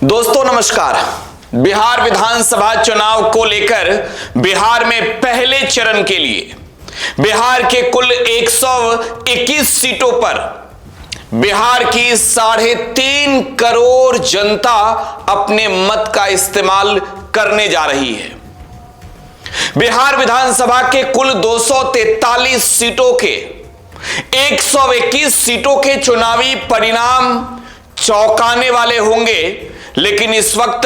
दोस्तों नमस्कार। बिहार विधानसभा चुनाव को लेकर बिहार में पहले चरण के लिए बिहार के कुल 121 सीटों पर बिहार की 3.5 करोड़ जनता अपने मत का इस्तेमाल करने जा रही है। बिहार विधानसभा के कुल 243 सीटों के 121 सीटों के चुनावी परिणाम चौंकाने वाले होंगे, लेकिन इस वक्त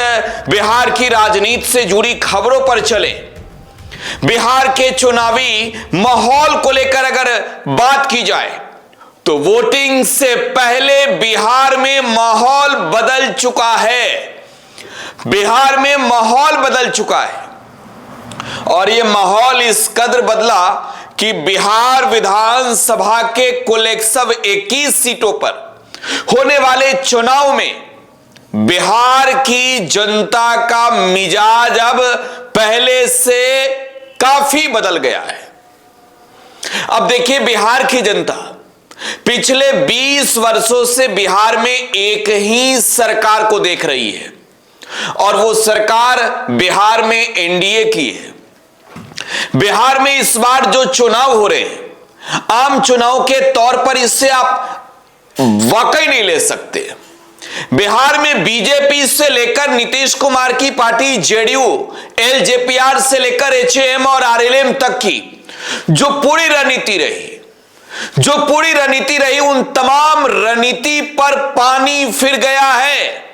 बिहार की राजनीति से जुड़ी खबरों पर चले। बिहार के चुनावी माहौल को लेकर अगर बात की जाए तो वोटिंग से पहले बिहार में माहौल बदल चुका है। बिहार में माहौल बदल चुका है और यह माहौल इस कदर बदला कि बिहार विधानसभा के कुल 121 सीटों पर होने वाले चुनाव में बिहार की जनता का मिजाज अब पहले से काफी बदल गया है। अब देखिए, बिहार की जनता पिछले 20 वर्षों से बिहार में एक ही सरकार को देख रही है और वो सरकार बिहार में एनडीए की है। बिहार में इस बार जो चुनाव हो रहे हैं, आम चुनाव के तौर पर इससे आप वाकई नहीं ले सकते। बिहार में बीजेपी से लेकर नीतीश कुमार की पार्टी जेडीयू, एलजेपीआर से लेकर एचएएम और आरएलएम तक की जो पूरी रणनीति रही उन तमाम रणनीति पर पानी फिर गया है।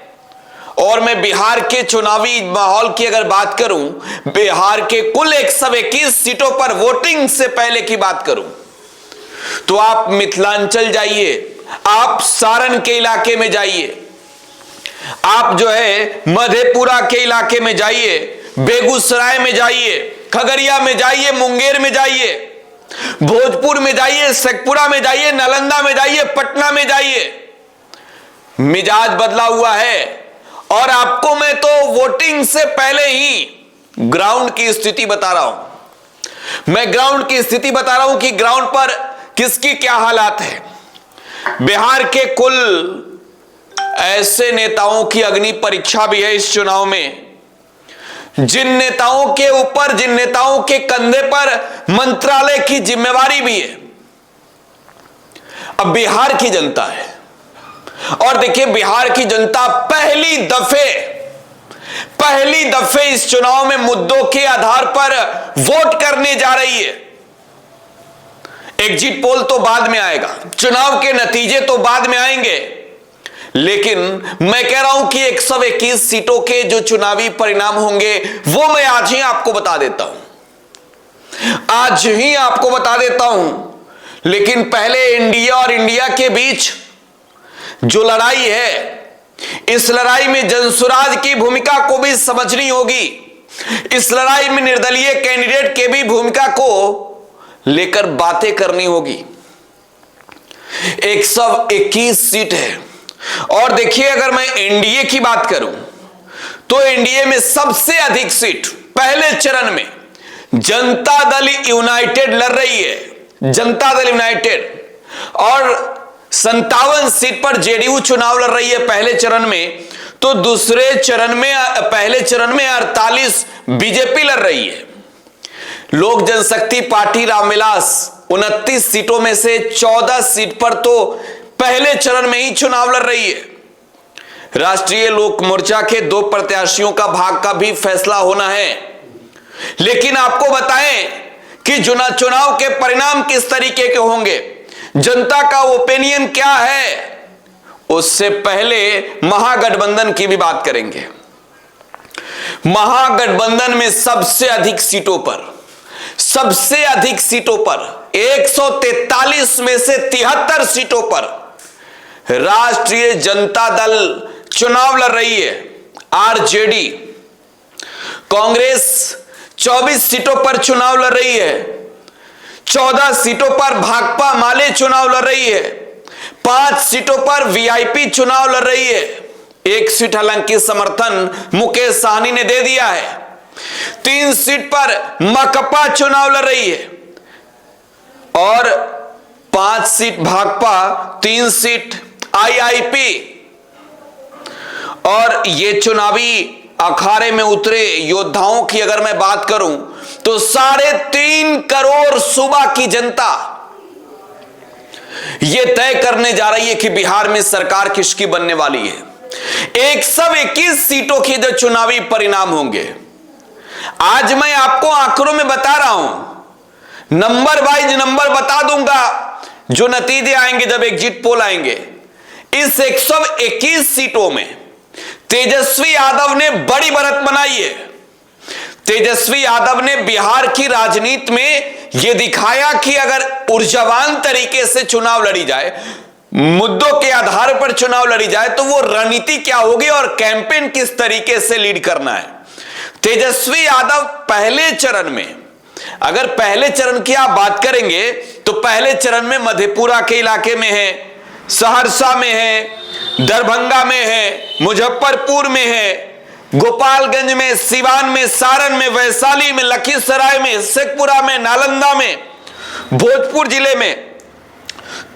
और मैं बिहार के चुनावी माहौल की अगर बात करूं, बिहार के कुल 121 सीटों पर वोटिंग से पहले की बात करूं तो आप मिथिलांचल जाइए, आप सारण के इलाके में जाइए, आप जो है मधेपुरा के इलाके में जाइए, बेगूसराय में जाइए, खगड़िया में जाइए, मुंगेर में जाइए, भोजपुर में जाइए, शेखपुरा में जाइए, नालंदा में जाइए, पटना में जाइए, मिजाज बदला हुआ है। और आपको मैं तो वोटिंग से पहले ही ग्राउंड की स्थिति बता रहा हूं। मैं ग्राउंड की स्थिति बता रहा हूं कि ग्राउंड पर किसकी क्या हालात है। बिहार के कुल ऐसे नेताओं की अग्नि परीक्षा भी है इस चुनाव में, जिन नेताओं के कंधे पर मंत्रालय की जिम्मेवारी भी है। अब बिहार की जनता है और देखिए, बिहार की जनता पहली दफे इस चुनाव में मुद्दों के आधार पर वोट करने जा रही है। एग्जिट पोल तो बाद में आएगा, चुनाव के नतीजे तो बाद में आएंगे, लेकिन मैं कह रहा हूं कि 121 सीटों के जो चुनावी परिणाम होंगे वो मैं आज ही आपको बता देता हूं। लेकिन पहले इंडिया और इंडिया के बीच जो लड़ाई है, इस लड़ाई में जनसुराज की भूमिका को भी समझनी होगी। इस लड़ाई में निर्दलीय कैंडिडेट के भी भूमिका को लेकर बातें करनी होगी। 121 सीट है और देखिए, अगर मैं एनडीए की बात करूं तो एनडीए में सबसे अधिक सीट पहले चरण में जनता दल यूनाइटेड लड़ रही है। जनता दल यूनाइटेड और 57 सीट पर जेडीयू चुनाव लड़ रही है पहले चरण में, तो पहले चरण में 48 बीजेपी लड़ रही है। लोक जनशक्ति पार्टी रामविलास 29 सीटों में से 14 सीट पर तो पहले चरण में ही चुनाव लड़ रही है। राष्ट्रीय लोक मोर्चा के 2 प्रत्याशियों का भाग्य का भी फैसला होना है। लेकिन आपको बताएं कि चुनाव के परिणाम किस तरीके के होंगे, जनता का ओपिनियन क्या है, उससे पहले महागठबंधन की भी बात करेंगे। महागठबंधन में सबसे अधिक सीटों पर 143 में से 73 सीटों पर राष्ट्रीय जनता दल चुनाव लड़ रही है। आरजेडी कांग्रेस 24 सीटों पर चुनाव लड़ रही है। 14 सीटों पर भाकपा माले चुनाव लड़ रही है। 5 सीटों पर वीआईपी चुनाव लड़ रही है। 1 सीट हालांकि समर्थन मुकेश साहनी ने दे दिया है। 3 सीट पर माकपा चुनाव लड़ रही है और 5 सीट भाकपा, 3 सीट आईआईपी और ये चुनावी अखाड़े में उतरे योद्धाओं की अगर मैं बात करूं तो 3.5 करोड़ सूबा की जनता यह तय करने जा रही है कि बिहार में सरकार किसकी बनने वाली है। 121 सीटों के जो चुनावी परिणाम होंगे, आज मैं आपको आंकड़ों में बता रहा हूं, नंबर वाइज नंबर बता दूंगा जो नतीजे आएंगे जब एग्जिट पोल आएंगे। इस 121 सीटों में तेजस्वी यादव ने बड़ी बढ़त बनाई है। तेजस्वी यादव ने बिहार की राजनीति में यह दिखाया कि अगर ऊर्जावान तरीके से चुनाव लड़ी जाए, मुद्दों के आधार पर चुनाव लड़ी जाए, तो वो रणनीति क्या होगी और कैंपेन किस तरीके से लीड करना है। तेजस्वी यादव पहले चरण में, अगर पहले चरण की आप बात करेंगे तो पहले चरण में मधेपुरा के इलाके में है, सहरसा में है, दरभंगा में है, मुजफ्फरपुर में है, गोपालगंज में, सिवान में, सारण में, वैशाली में, लखीसराय में, शेखपुरा में, नालंदा में, भोजपुर जिले में।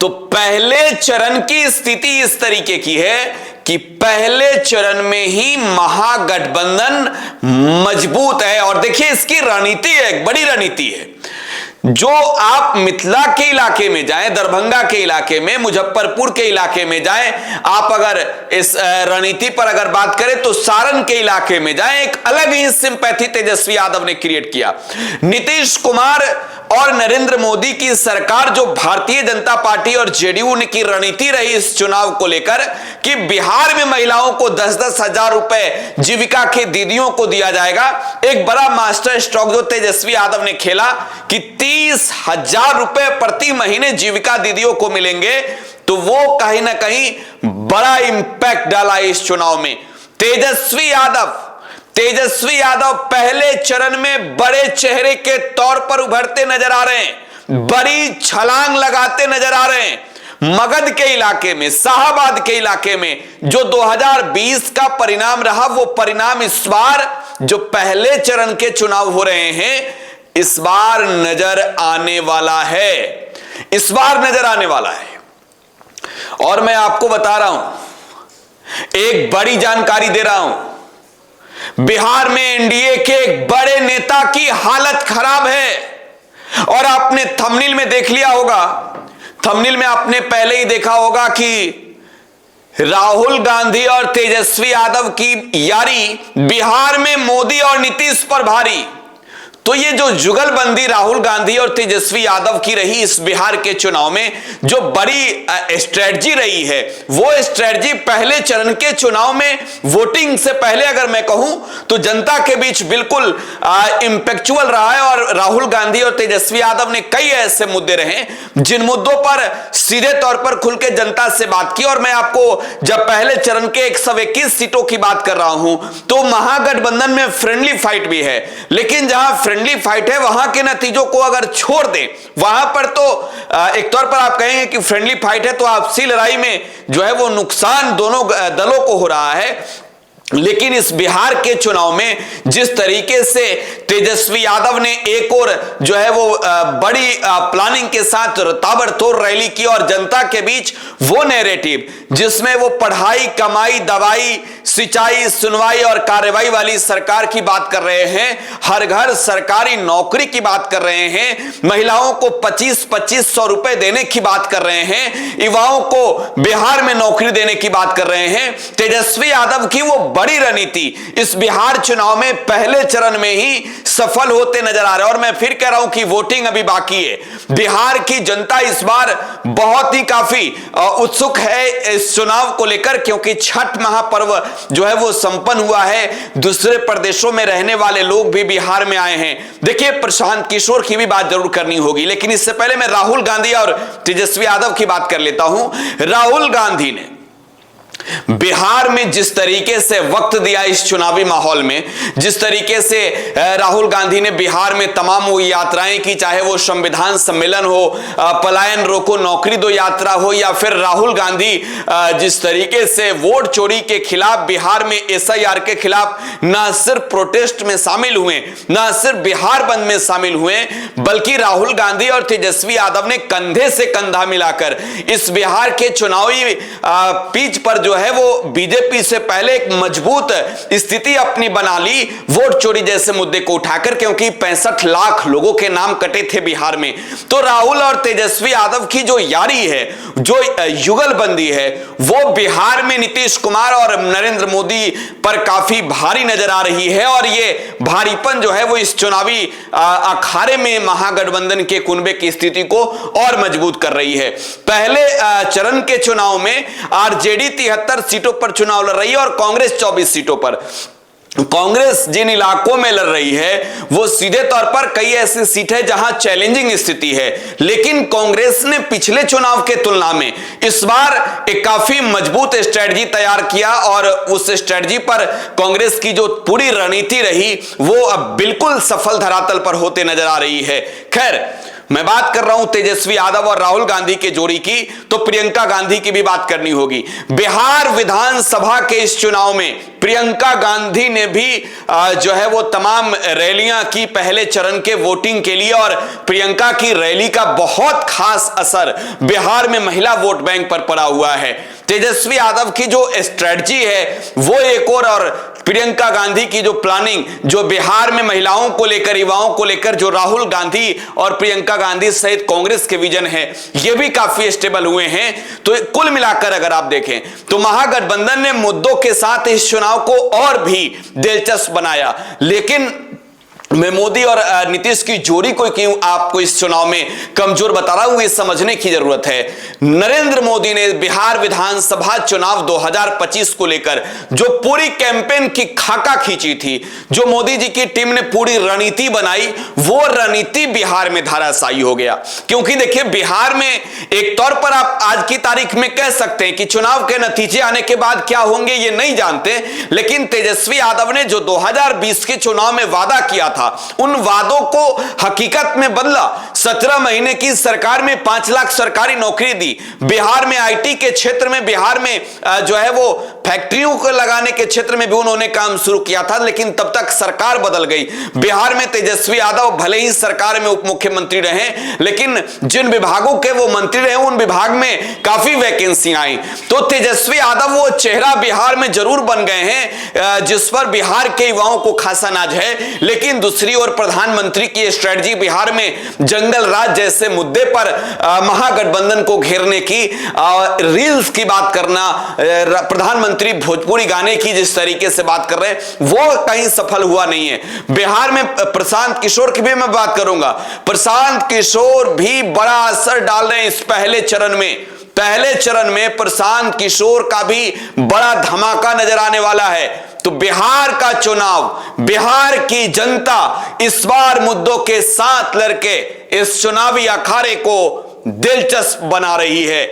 तो पहले चरण की स्थिति इस तरीके की है कि पहले चरण में ही महागठबंधन मजबूत है। और देखिए इसकी रणनीति है, एक बड़ी रणनीति है। जो आप मिथिला के इलाके में जाएं, दरभंगा के इलाके में, मुजफ्फरपुर के इलाके में जाएं, आप अगर इस रणनीति पर अगर बात करें तो सारण के इलाके में जाएं, एक अलग ही सिंपैथी तेजस्वी यादव ने क्रिएट किया। नीतीश कुमार और नरेंद्र मोदी की सरकार, जो भारतीय जनता पार्टी और जेडीयू की रणनीति रही इस चुनाव को लेकर कि बिहार में महिलाओं को 10-10 हजार रुपए जीविका के दीदियों को दिया जाएगा, एक बड़ा मास्टर स्ट्रोक जो तेजस्वी यादव ने खेला कि 30,000 रुपए प्रति महीने जीविका दीदियों को मिलेंगे, तो वो कहीं ना कहीं बड़ा इंपैक्ट डाला इस चुनाव में। तेजस्वी यादव पहले चरण में बड़े चेहरे के तौर पर उभरते नजर आ रहे हैं, बड़ी छलांग लगाते नजर आ रहे हैं। मगध के इलाके में, शाहाबाद के इलाके में जो 2020 का परिणाम रहा, वो परिणाम इस बार जो पहले चरण के चुनाव हो रहे हैं, इस बार नजर आने वाला है, इस बार नजर आने वाला है। और मैं आपको बता रहा हूं, एक बड़ी जानकारी दे रहा हूं, बिहार में एनडीए के एक बड़े नेता की हालत खराब है। और आपने थंबनेल में देख लिया होगा, थंबनेल में आपने पहले ही देखा होगा कि राहुल गांधी और तेजस्वी यादव की यारी बिहार में मोदी और नीतीश पर भारी। तो ये जो जुगलबंदी राहुल गांधी और तेजस्वी यादव की रही इस बिहार के चुनाव में, जो बड़ी स्ट्रेटजी रही है, वो स्ट्रेटजी पहले चरण के चुनाव में वोटिंग से पहले अगर मैं कहूं तो जनता के बीच बिल्कुल इंपैक्चुअल रहा है। और राहुल गांधी और तेजस्वी यादव ने कई ऐसे मुद्दे रहे जिन मुद्दों पर सीधे तौर पर खुल के जनता से बात की। और मैं आपको जब पहले चरण के 121 सीटों की बात कर रहा हूं तो महागठबंधन में फ्रेंडली फाइट भी है, लेकिन जहां फ्रेंडली फाइट है वहां के नतीजों को अगर छोड़ दें, वहां पर तो एक तौर पर आप कहेंगे कि फ्रेंडली फाइट है तो आपसी लड़ाई में जो है वो नुकसान दोनों दलों को हो रहा है। लेकिन इस बिहार के चुनाव में जिस तरीके से तेजस्वी यादव ने एक और जो है वो बड़ी प्लानिंग के साथ ताबड़तोड़ रैली की और जनता के बीच वो नैरेटिव जिसमें वो पढ़ाई, कमाई, दवाई, सिंचाई, सुनवाई और कार्रवाई वाली सरकार की बात कर रहे हैं, हर घर सरकारी नौकरी की बात कर रहे हैं, महिलाओं को 25-2500 रुपए देने की बात कर रहे हैं, युवाओं को बिहार में नौकरी देने की बात कर रहे हैं। तेजस्वी यादव की वो बड़ी रणनीति इस बिहार चुनाव में पहले चरण में ही सफल होते नजर आ रहे हैं। और मैं फिर कह रहा हूं कि वोटिंग अभी बाकी है। बिहार की जनता इस बार बहुत ही काफी उत्सुक है इस चुनाव को लेकर, क्योंकि छठ महापर्व जो है वो संपन्न हुआ है। दूसरे प्रदेशों में रहने वाले लोग भी बिहार में आए हैं। देखिए, प्रशांत किशोर की भी बात जरूर करनी होगी, लेकिन इससे पहले मैं राहुल गांधी और तेजस्वी यादव की बात कर लेता हूं। राहुल गांधी ने बिहार में जिस तरीके से वक्त दिया इस चुनावी माहौल में, जिस तरीके से राहुल गांधी ने बिहार में तमाम वो यात्राएं की, चाहे वो संविधान सम्मेलन हो, पलायन रोको नौकरी दो यात्रा हो, या फिर राहुल गांधी जिस तरीके से वोट चोरी के खिलाफ बिहार में एसआईआर के खिलाफ ना सिर्फ प्रोटेस्ट में शामिल हुए, ना सिर्फ बिहार बंद में शामिल हुए, बल्कि राहुल गांधी और तेजस्वी यादव ने कंधे से कंधा मिलाकर इस बिहार के चुनावी पिच पर जो है वो बीजेपी से पहले एक मजबूत स्थिति अपनी बना ली वोट चोरी जैसे मुद्दे को उठाकर, क्योंकि 65 लाख लोगों के नाम कटे थे बिहार में। तो राहुल और तेजस्वी यादव की जो यारी है, जो युगलबंदी है, वो बिहार में नीतीश कुमार और नरेंद्र मोदी पर काफी भारी नजर आ रही है। और ये भारीपन जो है वो इस चुनावी अखाड़े में महागठबंधन के कुनबे की स्थिति को और मजबूत कर रही है। पहले चरण के चुनाव में आरजेडी 73 सीटों पर चुनाव लड़ रही है और कांग्रेस 24 सीटों पर। कांग्रेस जिन इलाकों में लड़ रही है वो सीधे तौर पर कई ऐसी सीट है जहां चैलेंजिंग स्थिति है, लेकिन कांग्रेस ने पिछले चुनाव के तुलना में इस बार एक काफी मजबूत स्ट्रेटजी तैयार किया और उस स्ट्रेटजी पर कांग्रेस की जो पूरी रणनीति रही वो अब बिल्कुल सफल धरातल पर होते नजर आ रही है। खैर, मैं बात कर रहा हूं तेजस्वी यादव और राहुल गांधी के जोड़ी की, तो प्रियंका गांधी की भी बात करनी होगी। बिहार विधानसभा के इस चुनाव में प्रियंका गांधी ने भी जो है वो तमाम रैलियां की पहले चरण के वोटिंग के लिए, और प्रियंका की रैली का बहुत खास असर बिहार में महिला वोट बैंक पर पड़ा हुआ है। तेजस्वी यादव की जो स्ट्रेटजी है वो एक और प्रियंका गांधी की जो प्लानिंग, जो बिहार में महिलाओं को लेकर, युवाओं को लेकर जो राहुल गांधी और प्रियंका गांधी सहित कांग्रेस के विजन है, ये भी काफी स्टेबल हुए हैं। तो कुल मिलाकर अगर आप देखें तो महागठबंधन ने मुद्दों के साथ इस चुनाव को और भी दिलचस्प बनाया। लेकिन मैं मोदी और नीतीश की जोड़ी को क्यों आपको इस चुनाव में कमजोर बता रहा हूं, ये समझने की जरूरत है। नरेंद्र मोदी ने बिहार विधानसभा चुनाव 2025 को लेकर जो पूरी कैंपेन की खाका खींची थी, जो मोदी जी की टीम ने पूरी रणनीति बनाई, वो रणनीति बिहार में धराशायी हो गया। क्योंकि देखिए, बिहार में एक तौर पर आप आज की तारीख में कह सकते हैं कि चुनाव के नतीजे आने के बाद क्या होंगे ये नहीं जानते, लेकिन तेजस्वी यादव ने जो 2020 के चुनाव में वादा किया था, उन वादों को हकीकत में बदला। 17 महीने की सरकार में 5 लाख सरकारी नौकरी दी। बिहार में आईटी के क्षेत्र में, बिहार में जो है वो फैक्ट्रियों को लगाने के क्षेत्र में भी उन्होंने काम शुरू किया था, लेकिन तब तक सरकार बदल गई। बिहार में तेजस्वी यादव भले ही सरकार में उप मुख्यमंत्री रहे, लेकिन जिन विभागों के वो मंत्री रहे उन विभाग में काफी वैकेंसी आई। तो तेजस्वी यादव वो चेहरा बिहार में जरूर बन गए हैं जिस पर बिहार के युवाओं को खासा नाज है। लेकिन दूसरी ओर प्रधानमंत्री की स्ट्रेटजी बिहार में जंगल राज जैसे मुद्दे पर महागठबंधन को घेरने की, रील्स की बात करना, प्रधानमंत्री भोजपुरी गाने की जिस तरीके से बात कर रहे हैं वो कहीं सफल हुआ नहीं है। बिहार में प्रशांत किशोर की भी मैं बात करूंगा। प्रशांत किशोर भी बड़ा असर डाल रहे हैं इस पहले चरण में। पहले चरण में प्रशांत किशोर का भी बड़ा धमाका नजर आने वाला है। तो बिहार का चुनाव, बिहार की जनता इस बार मुद्दों के साथ लड़के इस चुनावी अखाड़े को दिलचस्प बना रही है।